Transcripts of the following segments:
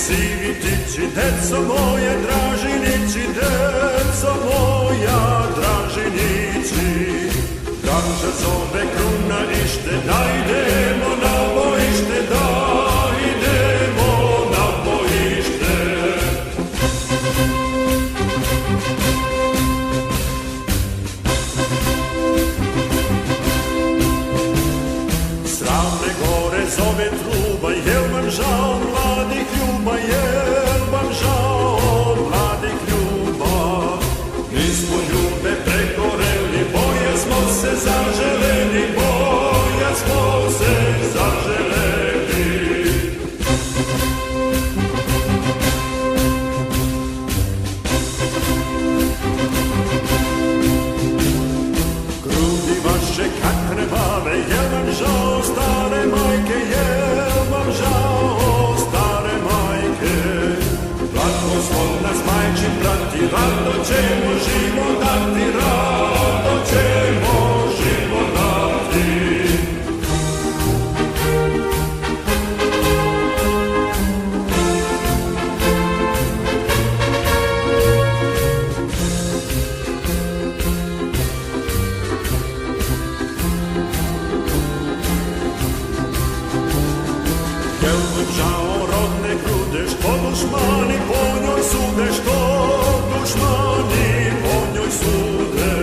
sivi tići, deco moje Dražinići, deco moja Dražinići. Draža zove kruna ište, da idemo na bojište, da idemo na bojište. Sravne gore zove truba, jel vam žao mladih ljuba, jel vam žao mladih ljuba? Mi smo ljube prekoreli, boja smo se zaželeli, boja smo se zaželeli. Grudi vaše kad krvave, jel vam žao stare majke, jel vam žao stare majke? Blagoslov nas majčin prati, rado ćemo život dati, rado ćemo život dati. Jel vam žao rodne grude, što dušmani po njoj sude, što dušmani po njoj sude?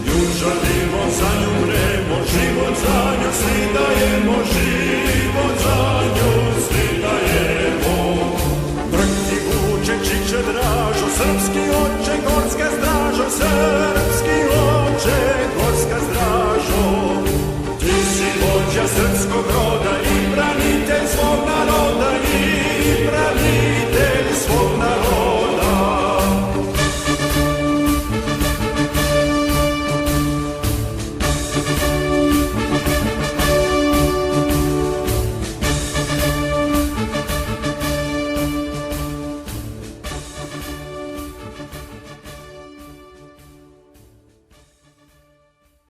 Nju žalimo, za nju mremo, život za nju svi dajemo, život za nju svi dajemo. Drhti vuče, čiče Dražo, srpski oče, gorska stražo,